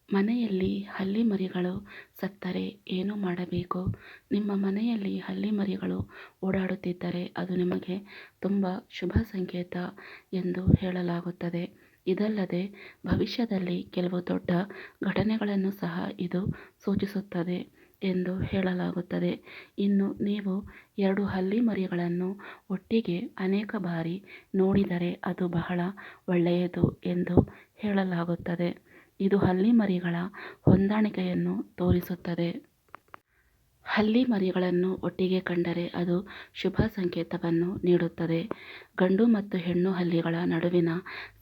ಮನೆಯಲ್ಲಿ ಹಳ್ಳಿ ಮರಿಗಳು ಸತ್ತರೆ ಏನು ಮಾಡಬೇಕು? ನಿಮ್ಮ ಮನೆಯಲ್ಲಿ ಹಳ್ಳಿ ಮರಿಗಳು ಓಡಾಡುತ್ತಿದ್ದರೆ ಅದು ನಿಮಗೆ ತುಂಬ ಶುಭ ಸಂಕೇತ ಎಂದು ಹೇಳಲಾಗುತ್ತದೆ. ಇದಲ್ಲದೆ ಭವಿಷ್ಯದಲ್ಲಿ ಕೆಲವು ದೊಡ್ಡ ಘಟನೆಗಳನ್ನು ಸಹ ಇದು ಸೂಚಿಸುತ್ತದೆ ಎಂದು ಹೇಳಲಾಗುತ್ತದೆ. ಇನ್ನು ನೀವು 2 ಹಳ್ಳಿ ಮರಿಗಳನ್ನು ಒಟ್ಟಿಗೆ ಅನೇಕ ಬಾರಿ ನೋಡಿದರೆ ಅದು ಬಹಳ ಒಳ್ಳೆಯದು ಎಂದು ಹೇಳಲಾಗುತ್ತದೆ. ಇದು ಹಳ್ಳಿ ಮರಿಗಳ ಹೊಂದಾಣಿಕೆಯನ್ನು ತೋರಿಸುತ್ತದೆ. ಹಳ್ಳಿ ಮರಿಗಳನ್ನು ಒಟ್ಟಿಗೆ ಕಂಡರೆ ಅದು ಶುಭ ಸಂಕೇತವನ್ನು ನೀಡುತ್ತದೆ. ಗಂಡು ಮತ್ತು ಹೆಣ್ಣು ಹಳ್ಳಿಗಳ ನಡುವಿನ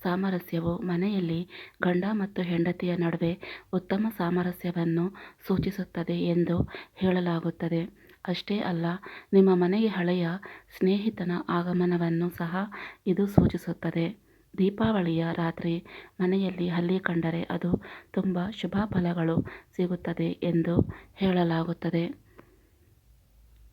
ಸಾಮರಸ್ಯವು ಮನೆಯಲ್ಲಿ ಗಂಡ ಮತ್ತು ಹೆಂಡತಿಯ ನಡುವೆ ಉತ್ತಮ ಸಾಮರಸ್ಯವನ್ನು ಸೂಚಿಸುತ್ತದೆ ಎಂದು ಹೇಳಲಾಗುತ್ತದೆ. ಅಷ್ಟೇ ಅಲ್ಲ, ನಿಮ್ಮ ಮನೆಗೆ ಹಳೆಯ ಸ್ನೇಹಿತನ ಆಗಮನವನ್ನು ಸಹ ಇದು ಸೂಚಿಸುತ್ತದೆ. ದೀಪಾವಳಿಯ ರಾತ್ರಿ ಮನೆಯಲ್ಲಿ ಹಳ್ಳಿ ಕಂಡರೆ ಅದು ತುಂಬ ಶುಭ ಫಲಗಳು ಸಿಗುತ್ತದೆ ಎಂದು ಹೇಳಲಾಗುತ್ತದೆ.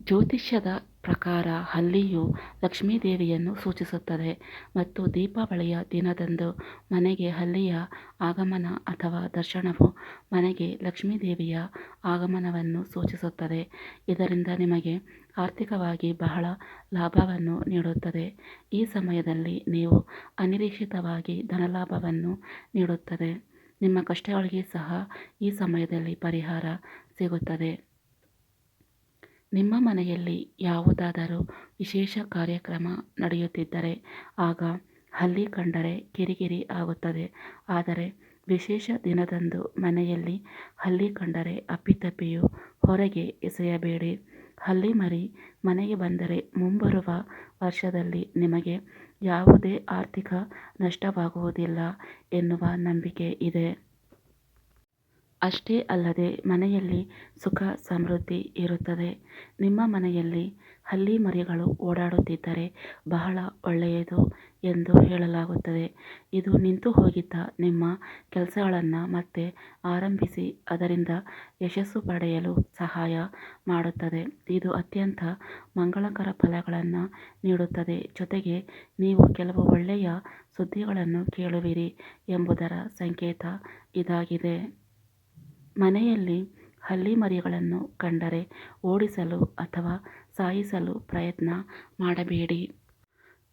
ಜ್ಯೋತಿಷ್ಯದ ಪ್ರಕಾರ ಹಳ್ಳಿಯು ಲಕ್ಷ್ಮೀದೇವಿಯನ್ನು ಸೂಚಿಸುತ್ತದೆ ಮತ್ತು ದೀಪಾವಳಿಯ ದಿನದಂದು ಮನೆಗೆ ಹಳ್ಳಿಯ ಆಗಮನ ಅಥವಾ ದರ್ಶನವು ಮನೆಗೆ ಲಕ್ಷ್ಮೀದೇವಿಯ ಆಗಮನವನ್ನು ಸೂಚಿಸುತ್ತದೆ. ಇದರಿಂದ ನಿಮಗೆ ಆರ್ಥಿಕವಾಗಿ ಬಹಳ ಲಾಭವನ್ನು ನೀಡುತ್ತದೆ. ಈ ಸಮಯದಲ್ಲಿ ನೀವು ಅನಿರೀಕ್ಷಿತವಾಗಿ ಧನಲಾಭವನ್ನು ನೀಡುತ್ತದೆ. ನಿಮ್ಮ ಕಷ್ಟಗಳಿಗೆ ಸಹ ಈ ಸಮಯದಲ್ಲಿ ಪರಿಹಾರ ಸಿಗುತ್ತದೆ. ನಿಮ್ಮ ಮನೆಯಲ್ಲಿ ಯಾವುದಾದರೂ ವಿಶೇಷ ಕಾರ್ಯಕ್ರಮ ನಡೆಯುತ್ತಿದ್ದರೆ ಆಗ ಹಳ್ಳಿ ಕಂಡರೆ ಕಿರಿಕಿರಿ ಆಗುತ್ತದೆ. ಆದರೆ ವಿಶೇಷ ದಿನದಂದು ಮನೆಯಲ್ಲಿ ಹಳ್ಳಿ ಕಂಡರೆ ಅಪ್ಪಿತಪ್ಪಿಯೂ ಹೊರಗೆ ಎಸೆಯಬೇಡಿ. ಹಳ್ಳಿ ಮರಿ ಮನೆಗೆ ಬಂದರೆ ಮುಂಬರುವ ವರ್ಷದಲ್ಲಿ ನಿಮಗೆ ಯಾವುದೇ ಆರ್ಥಿಕ ನಷ್ಟವಾಗುವುದಿಲ್ಲ ಎನ್ನುವ ನಂಬಿಕೆ ಇದೆ. ಅಷ್ಟೇ ಅಲ್ಲದೆ ಮನೆಯಲ್ಲಿ ಸುಖ ಸಮೃದ್ಧಿ ಇರುತ್ತದೆ. ನಿಮ್ಮ ಮನೆಯಲ್ಲಿ ಹಳ್ಳಿ ಮರಿಗಳು ಓಡಾಡುತ್ತಿದ್ದರೆ ಬಹಳ ಒಳ್ಳೆಯದು ಎಂದು ಹೇಳಲಾಗುತ್ತದೆ. ಇದು ನಿಂತು ಹೋಗಿದ್ದ ನಿಮ್ಮ ಕೆಲಸಗಳನ್ನು ಮತ್ತೆ ಆರಂಭಿಸಿ ಅದರಿಂದ ಯಶಸ್ಸು ಪಡೆಯಲು ಸಹಾಯ ಮಾಡುತ್ತದೆ. ಇದು ಅತ್ಯಂತ ಮಂಗಳಕರ ಫಲಗಳನ್ನು ನೀಡುತ್ತದೆ. ಜೊತೆಗೆ ನೀವು ಕೆಲವು ಒಳ್ಳೆಯ ಸುದ್ದಿಗಳನ್ನು ಕೇಳುವಿರಿ ಎಂಬುದರ ಸಂಕೇತ ಇದಾಗಿದೆ. ಮನೆಯಲ್ಲಿ ಹಳ್ಳಿ ಮರಿಗಳನ್ನು ಕಂಡರೆ ಓಡಿಸಲು ಅಥವಾ ಸಾಯಿಸಲು ಪ್ರಯತ್ನ ಮಾಡಬೇಡಿ.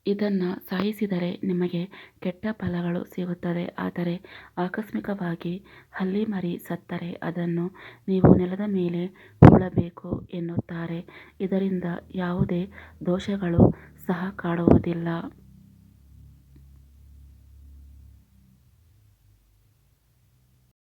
ಇದನ್ನು ಸಾಯಿಸಿದರೆ ನಿಮಗೆ ಕೆಟ್ಟ ಫಲಗಳು ಸಿಗುತ್ತದೆ. ಆದರೆ ಆಕಸ್ಮಿಕವಾಗಿ ಹಳ್ಳಿ ಮರಿ ಸತ್ತರೆ ಅದನ್ನು ನೀವು ನೆಲದ ಮೇಲೆ ಹೂಳಬೇಕು ಎನ್ನುತ್ತಾರೆ. ಇದರಿಂದ ಯಾವುದೇ ದೋಷಗಳು ಸಹ ಕಾಡುವುದಿಲ್ಲ.